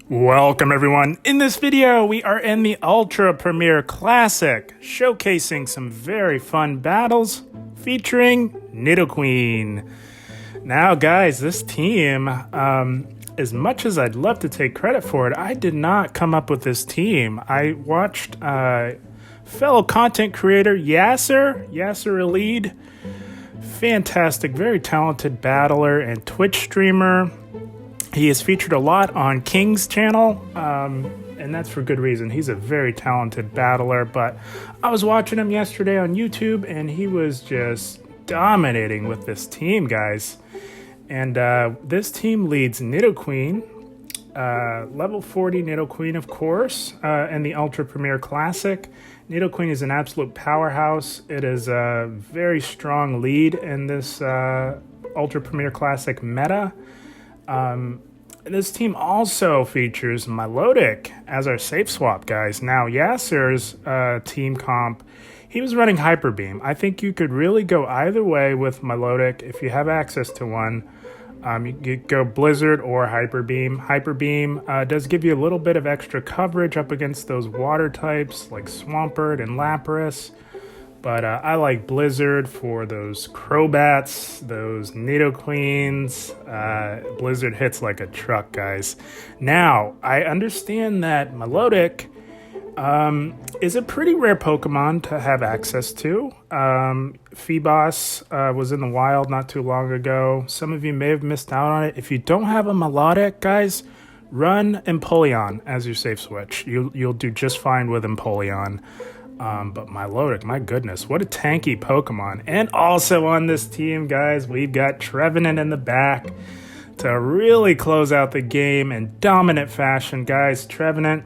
Welcome everyone. In this video, we are in the Ultra Premier Classic, showcasing some very fun battles featuring Nidoqueen. Now guys, this team, as much as I'd love to take credit for it, I did not come up with this team. I watched fellow content creator Yasser Elide, fantastic, very talented battler and Twitch streamer. He is featured a lot on King's channel, and that's for good reason. He's a very talented battler, but I was watching him yesterday on YouTube, and he was just dominating with this team, guys. And this team leads Nidoqueen, level 40 Nidoqueen, of course, in the Ultra Premier Classic. Nidoqueen is an absolute powerhouse. It is a very strong lead in this Ultra Premier Classic meta. This team also features Milotic as our safe swap, guys. Now, Yasser's team comp, he was running Hyper Beam. I think you could really go either way with Milotic if you have access to one. You could go Blizzard or Hyper Beam. Hyper Beam does give you a little bit of extra coverage up against those water types like Swampert and Lapras. But I like Blizzard for those Crobats, those Nidoqueens. Blizzard hits like a truck, guys. Now, I understand that Milotic is a pretty rare Pokemon to have access to. Phoebos was in the wild not too long ago. Some of you may have missed out on it. If you don't have a Milotic, guys, run Empoleon as your safe switch. You'll do just fine with Empoleon. But Milotic, my goodness, what a tanky Pokemon. And also on this team, guys, we've got Trevenant in the back to really close out the game in dominant fashion. Guys, Trevenant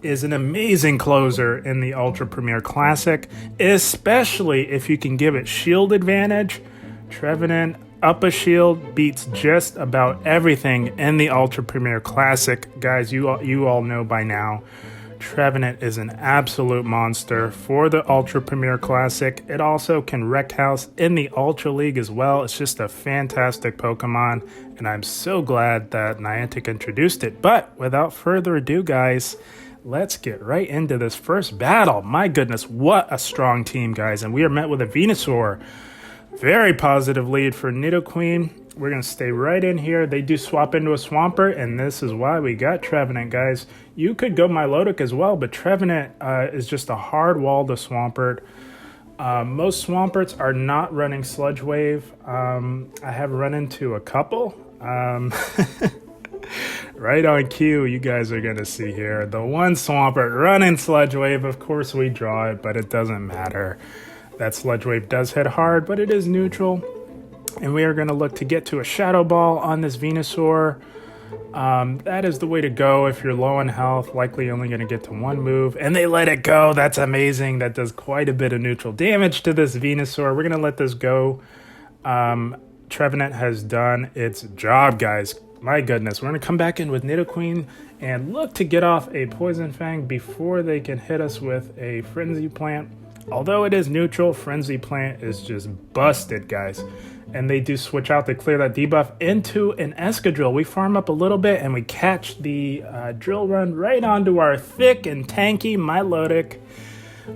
is an amazing closer in the Ultra Premier Classic, especially if you can give it shield advantage. Trevenant up a shield beats just about everything in the Ultra Premier Classic. Guys, you all know by now, Trevenant is an absolute monster for the Ultra Premier Classic. It also can wreck house in the Ultra League as well. It's just a fantastic Pokemon, and I'm so glad that Niantic introduced it. But without further ado, guys, let's get right into this first battle. My goodness, what a strong team, guys. And we are met with a Venusaur. Very positive lead for Nidoqueen. We're going to stay right in here. They do swap into a Swampert, and this is why we got Trevenant, guys. You could go Milotic as well, but Trevenant is just a hard wall to Swampert. Most Swamperts are not running Sludge Wave. I have run into a couple. Right on cue, you guys are going to see here. The one Swampert running Sludge Wave, of course we draw it, but it doesn't matter. That Sludge Wave does hit hard, but it is neutral. And we are going to look to get to a Shadow Ball on this Venusaur. That is the way to go if you're low on health, likely only going to get to one move. And they let it go. That's amazing. That does quite a bit of neutral damage to this Venusaur. We're going to let this go. Trevenant has done its job, guys. My goodness. We're going to come back in with Nidoqueen and look to get off a Poison Fang before they can hit us with a Frenzy Plant. Although it is neutral, Frenzy Plant is just busted, guys. And they do switch out to clear that debuff into an Escadrill. We farm up a little bit and we catch the Drill Run right onto our thick and tanky Milotic.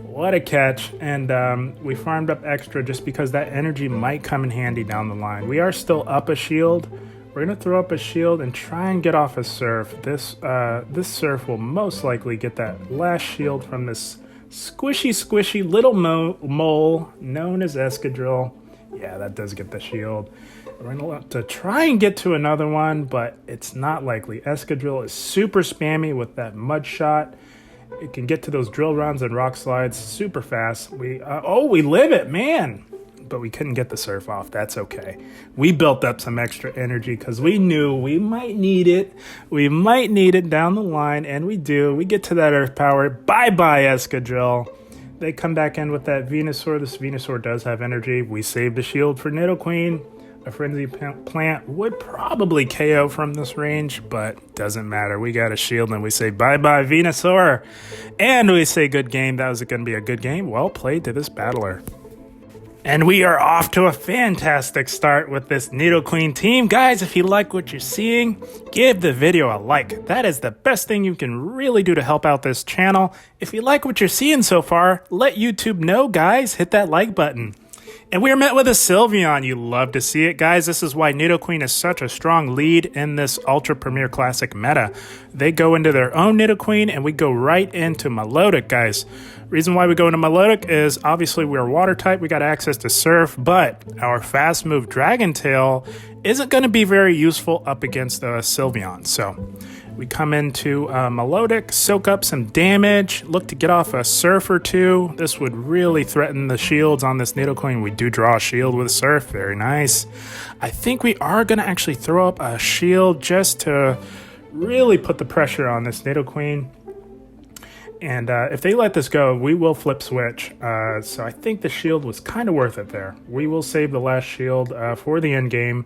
What a catch. And we farmed up extra just because that energy might come in handy down the line. We are still up a shield. We're going to throw up a shield and try and get off a Surf. This Surf will most likely get that last shield from this squishy little mole known as Escadrill. Yeah, that does get the shield. We're going to have to try and get to another one, but it's not likely. Escadrill is super spammy with that Mud Shot. It can get to those Drill Runs and Rock Slides super fast. We live it, man! But we couldn't get the Surf off. That's okay. We built up some extra energy because we knew we might need it. We might need it down the line, and we do. We get to that Earth Power. Bye-bye, Escadrill. They come back in with that Venusaur. This Venusaur does have energy. We saved a shield for Nidoqueen. A Frenzy Plant would probably KO from this range, but doesn't matter. We got a shield, and we say bye-bye, Venusaur. And we say good game. That was going to be a good game. Well played to this battler. And we are off to a fantastic start with this Nidoqueen team. Guys, if you like what you're seeing, give the video a like. That is the best thing you can really do to help out this channel. If you like what you're seeing so far, let YouTube know, guys. Hit that like button. And we are met with a Sylveon. You love to see it, guys. This is why Nidoqueen is such a strong lead in this Ultra Premier Classic meta. They go into their own Nidoqueen, and we go right into Milotic, guys. Reason why we go into Milotic is obviously we're water type. We got access to Surf, but our fast move Dragon Tail isn't going to be very useful up against the Sylveon. So we come into Milotic, soak up some damage, look to get off a Surf or two. This would really threaten the shields on this Nidoqueen. We do draw a shield with Surf, very nice. I think we are going to actually throw up a shield just to really put the pressure on this Nidoqueen. And if they let this go, we will flip switch. So I think the shield was kind of worth it there. We will save the last shield for the end game.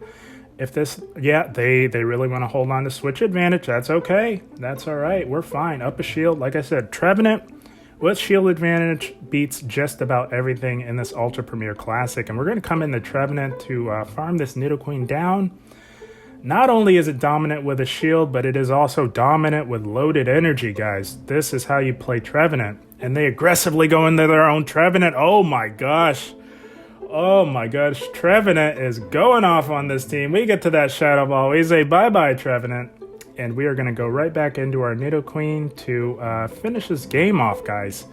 If this, yeah, they really want to hold on to switch advantage, that's okay. That's all right. We're fine. Up a shield. Like I said, Trevenant with shield advantage beats just about everything in this Ultra Premier Classic. And we're going to come in the Trevenant to farm this Nidoqueen down. Not only is it dominant with a shield, but it is also dominant with loaded energy, guys. This is how you play Trevenant. And they aggressively go into their own Trevenant. Oh my gosh. Oh my gosh. Trevenant is going off on this team. We get to that Shadow Ball. We say bye-bye, Trevenant. And we are going to go right back into our Nidoqueen to finish this game off, guys.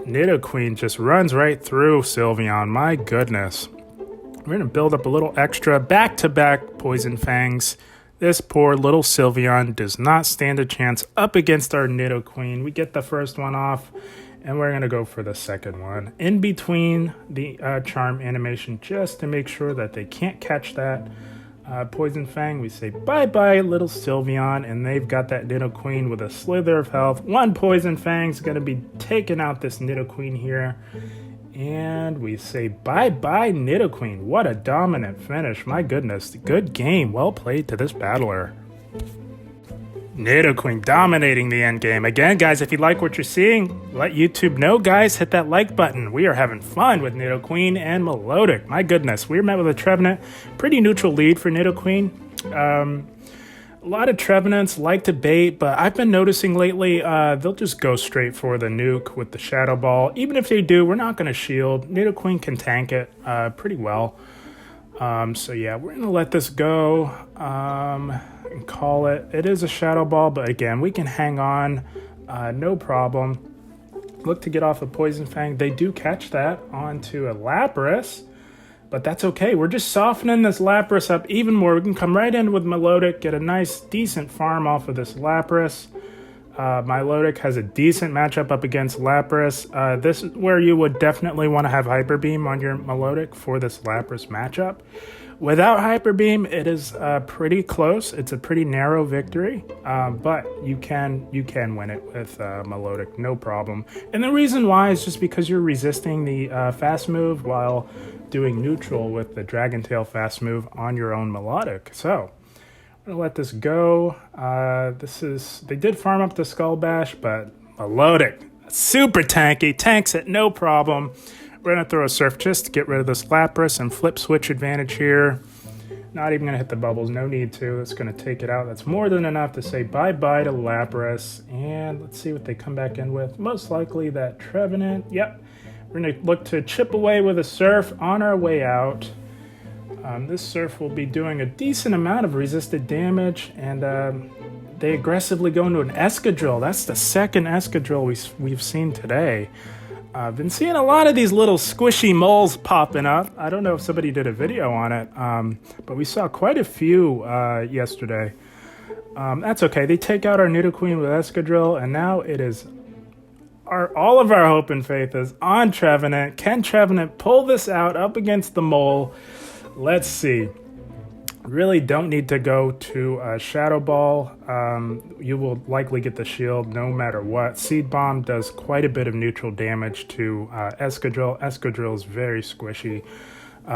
Nidoqueen just runs right through Sylveon. My goodness. We're going to build up a little extra back-to-back Poison Fangs. This poor little Sylveon does not stand a chance up against our Nidoqueen. We get the first one off, and we're going to go for the second one. In between the charm animation, just to make sure that they can't catch that Poison Fang, we say bye-bye, little Sylveon, and they've got that Nidoqueen with a slither of health. One Poison Fang's going to be taking out this Nidoqueen here. And we say bye-bye, Nidoqueen. What a dominant finish. My goodness. Good game. Well played to this battler. Nidoqueen dominating the end game. Again, guys, if you like what you're seeing, let YouTube know, guys. Hit that like button. We are having fun with Nidoqueen and Milotic. My goodness. We were met with a Trevenant. Pretty neutral lead for Nidoqueen. A lot of Trevenants like to bait, but I've been noticing lately they'll just go straight for the nuke with the Shadow Ball. Even if they do, we're not going to shield. Nidoqueen can tank it pretty well. So yeah, we're going to let this go and call it. It is a Shadow Ball, but again, we can hang on, no problem. Look to get off a Poison Fang. They do catch that onto a Lapras. But that's okay. We're just softening this Lapras up even more. We can come right in with Milotic, get a nice, decent farm off of this Lapras. Milotic has a decent matchup up against Lapras. This is where you would definitely want to have Hyper Beam on your Milotic for this Lapras matchup. Without Hyper Beam, it is pretty close. It's a pretty narrow victory, but you can win it with Milotic, no problem. And the reason why is just because you're resisting the fast move while doing neutral with the Dragon Tail fast move on your own Milotic. So I'm gonna let this go. They did farm up the Skull Bash, but Milotic, super tanky, tanks it, no problem. We're gonna throw a Surf just to get rid of this Lapras and flip switch advantage here. Not even gonna hit the bubbles, no need to. It's gonna take it out. That's more than enough to say bye-bye to Lapras. And let's see what they come back in with. Most likely that Trevenant, yep. We're going to look to chip away with a Surf on our way out. This Surf will be doing a decent amount of resisted damage, and they aggressively go into an Escadrille. That's the second Escadrille we've seen today. I've been seeing a lot of these little squishy moles popping up. I don't know if somebody did a video on it, but we saw quite a few yesterday. That's okay. They take out our Nidoqueen with Escadrille, and now it is... all of our hope and faith is on Trevenant. Can Trevenant pull this out up against the mole? Let's see. Really don't need to go to Shadow Ball. You will likely get the shield no matter what. Seed Bomb does quite a bit of neutral damage to Escadrille. Escadrille is very squishy.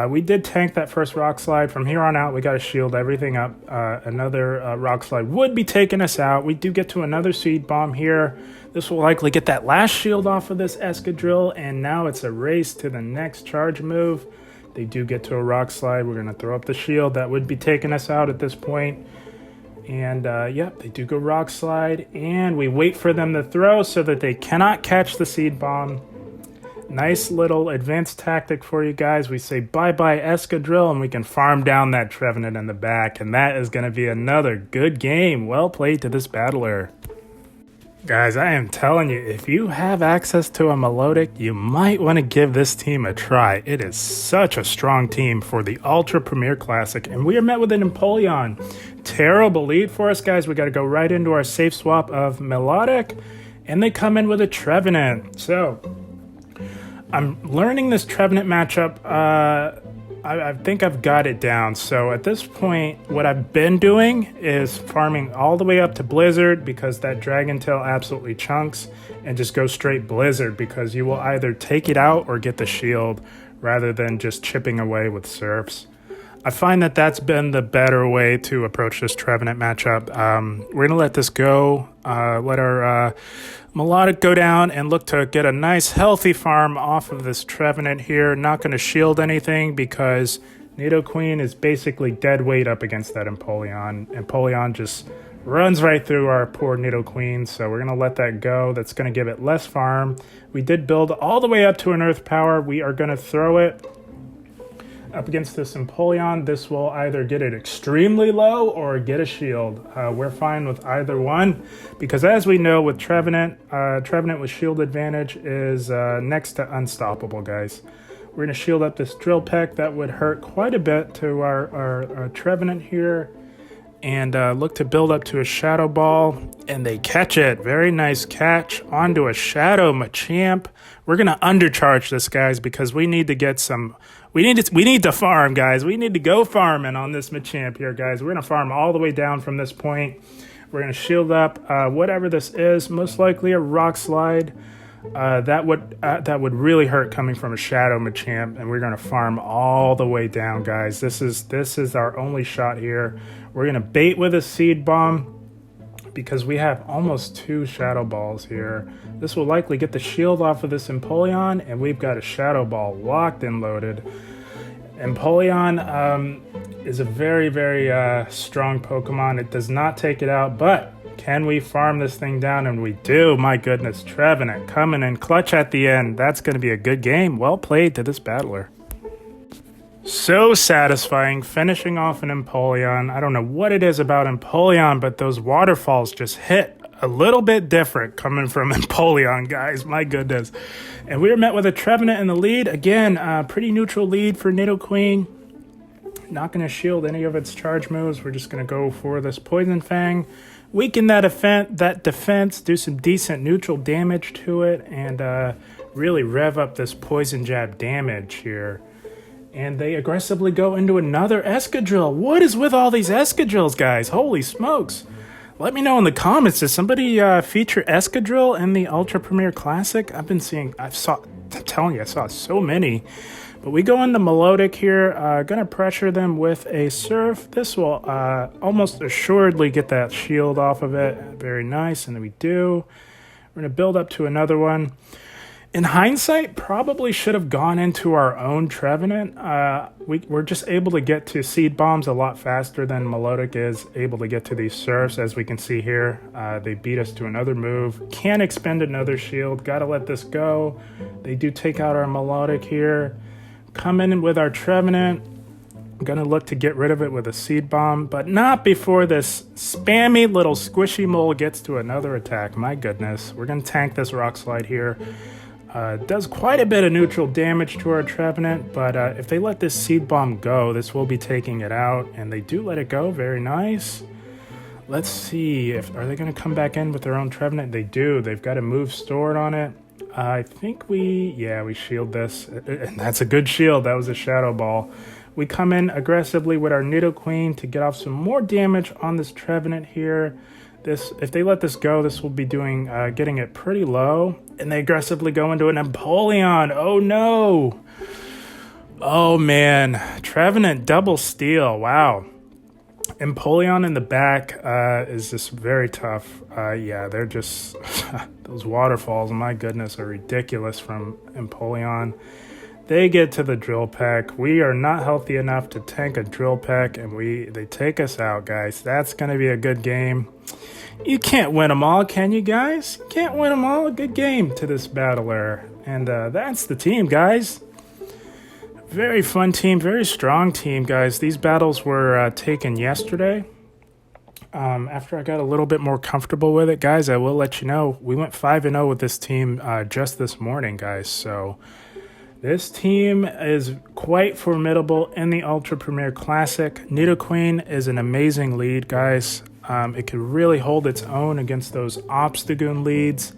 We did tank that first Rock Slide. From here on out, we got to shield everything up. Another Rock Slide would be taking us out. We do get to another Seed Bomb here. This will likely get that last shield off of this Escadrille, and now it's a race to the next charge move. They do get to a Rock Slide. We're going to throw up the shield. That would be taking us out at this point. And, yep, they do go Rock Slide, and we wait for them to throw so that they cannot catch the Seed Bomb. Nice little advanced tactic for you guys. We say bye-bye Escadrille, and we can farm down that Trevenant in the back, and that is going to be another good game. Well played to this battler. Guys, I am telling you, if you have access to a Milotic, you might want to give this team a try. It is such a strong team for the Ultra Premier Classic, and we are met with an Empoleon. Terrible lead for us, guys. We got to go right into our safe swap of Milotic, and they come in with a Trevenant. So I'm learning this Trevenant matchup. I think I've got it down. So at this point, what I've been doing is farming all the way up to Blizzard because that Dragon Tail absolutely chunks, and just go straight Blizzard because you will either take it out or get the shield rather than just chipping away with Surfs. I find that that's been the better way to approach this Trevenant matchup. We're going to let this go, let our Milotic go down and look to get a nice healthy farm off of this Trevenant here. Not going to shield anything because Nidoqueen is basically dead weight up against that Empoleon. Empoleon just runs right through our poor Nidoqueen, so we're going to let that go. That's going to give it less farm. We did build all the way up to an Earth Power. We are going to throw it up against this Empoleon. This will either get it extremely low or get a shield. We're fine with either one because, as we know, with Trevenant, Trevenant with shield advantage is next to unstoppable, guys. We're going to shield up this Drill Peck. That would hurt quite a bit to our Trevenant here. And look to build up to a Shadow Ball, and they catch it. Very nice catch onto a Shadow Machamp. We're going to undercharge this, guys, because we need to get some... We need to farm, guys. We need to go farming on this Machamp here, guys. We're going to farm all the way down from this point. We're going to shield up whatever this is, most likely a Rock Slide. That would really hurt coming from a Shadow Machamp, and we're going to farm all the way down, guys. This is our only shot here. We're going to bait with a Seed Bomb because we have almost 2 Shadow Balls here. This will likely get the shield off of this Empoleon, and we've got a Shadow Ball locked and loaded. Empoleon is a very, very strong Pokemon. It does not take it out, but can we farm this thing down? And we do. My goodness, Trevenant coming in clutch at the end. That's going to be a good game. Well played to this battler. So satisfying, finishing off an Empoleon. I don't know what it is about Empoleon, but those waterfalls just hit a little bit different coming from Empoleon, guys. My goodness. And we were met with a Trevenant in the lead. Again, pretty neutral lead for Nidoqueen. Not going to shield any of its charge moves. We're just going to go for this Poison Fang. Weaken that defense, do some decent neutral damage to it, and really rev up this Poison Jab damage here. And they aggressively go into another Escadrille. What is with all these Escadrilles, guys? Holy smokes. Let me know in the comments, does somebody feature Escadrille in the Ultra Premier Classic? I'm telling you, I saw so many. But we go into Milotic here, going to pressure them with a Surf. This will almost assuredly get that shield off of it. Very nice, and we do. We're going to build up to another one. In hindsight, probably should have gone into our own Trevenant. We're just able to get to Seed Bombs a lot faster than Milotic is able to get to these Surfs, as we can see here. They beat us to another move. Can't expend another shield. Got to let this go. They do take out our Milotic here. Come in with our Trevenant. I'm going to look to get rid of it with a Seed Bomb, but not before this spammy little squishy mole gets to another attack. My goodness. We're going to tank this Rock Slide here. Does quite a bit of neutral damage to our Trevenant, but if they let this Seed Bomb go, this will be taking it out, and they do let it go. Very nice. Let's see, are they going to come back in with their own Trevenant? They do. They've got a move stored on it. I think we shield this, and that's a good shield. That was a Shadow Ball. We come in aggressively with our Nidoqueen to get off some more damage on this Trevenant here. If they let this go, this will be doing getting it pretty low, and they aggressively go into an Empoleon. Oh no! Oh man, Trevenant double steal. Wow. Empoleon in the back is just very tough. Yeah, they're just those waterfalls, my goodness, are ridiculous from Empoleon. They get to the drill peck. We are not healthy enough to tank a drill peck, and they take us out, guys. That's going to be a good game. You can't win them all, can you, guys? Can't win them all. A good game to this battler. And that's the team, guys. Very fun team, very strong team, guys. These battles were taken yesterday. After I got a little bit more comfortable with it, guys, I will let you know, we went 5-0 with this team just this morning, guys. So this team is quite formidable in the Ultra Premier Classic. Nidoqueen is an amazing lead, guys. It can really hold its own against those Obstagoon leads.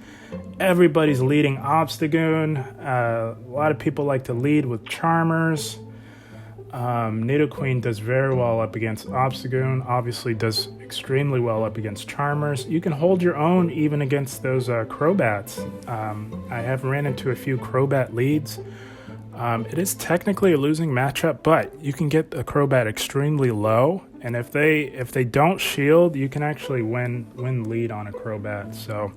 Everybody's leading Obstagoon. A lot of people like to lead with Charmers. Nidoqueen does very well up against Obstagoon. Obviously does extremely well up against Charmers. You can hold your own even against those Crobats. I have ran into a few Crobat leads. It is technically a losing matchup, but you can get a Crobat extremely low, and if they don't shield, you can actually win lead on a Crobat. So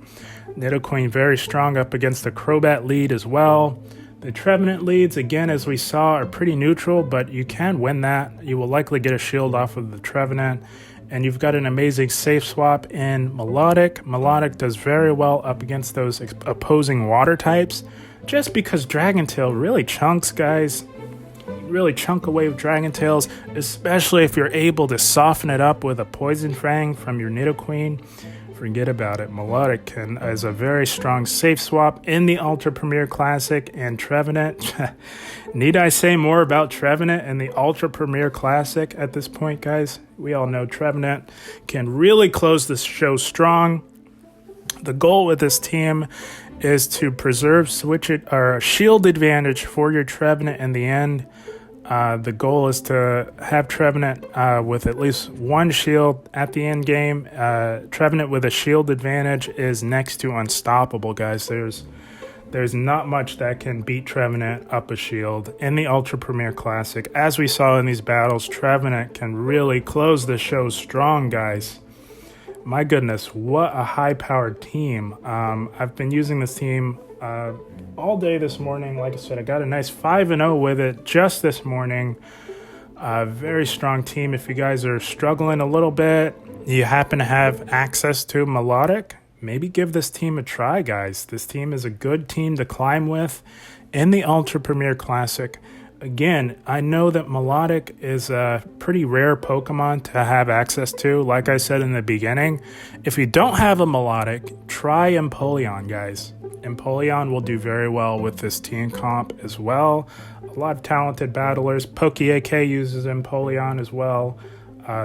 Nidoqueen very strong up against the Crobat lead as well. The Trevenant leads, again, as we saw, are pretty neutral, but you can win that. You will likely get a shield off of the Trevenant, and you've got an amazing safe swap in Milotic. Milotic does very well up against those opposing water types, just because Dragon Tail really chunks, guys. Really chunk away with Dragon Tails, especially if you're able to soften it up with a Poison Fang from your Nidoqueen. Forget about it. Milotic is a very strong safe swap in the Ultra Premier Classic, and Trevenant. Need I say more about Trevenant and the Ultra Premier Classic at this point, guys? We all know Trevenant can really close the show strong. The goal with this team is to preserve shield advantage for your Trevenant in the end. The goal is to have Trevenant with at least one shield at the end game. Trevenant with a shield advantage is next to unstoppable, guys. There's not much that can beat Trevenant up a shield in the Ultra Premier Classic. As we saw in these battles, Trevenant can really close the show strong, guys. My goodness, what a high-powered team. I've been using this team all day this morning. Like I said, I got a nice 5-0 with it just this morning. Very strong team. If you guys are struggling a little bit, you happen to have access to Milotic, maybe give this team a try, guys. This team is a good team to climb with in the Ultra Premier Classic. Again, I know that Milotic is a pretty rare Pokemon to have access to. Like I said in the beginning, if you don't have a Milotic, try Empoleon, guys. Empoleon will do very well with this team comp as well. A lot of talented battlers. PokeAK uses Empoleon as well.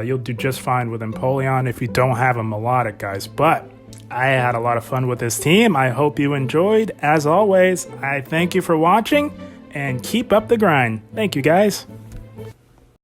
You'll do just fine with Empoleon if you don't have a Milotic, guys. But I had a lot of fun with this team. I hope you enjoyed. As always, I thank you for watching. And keep up the grind. Thank you, guys.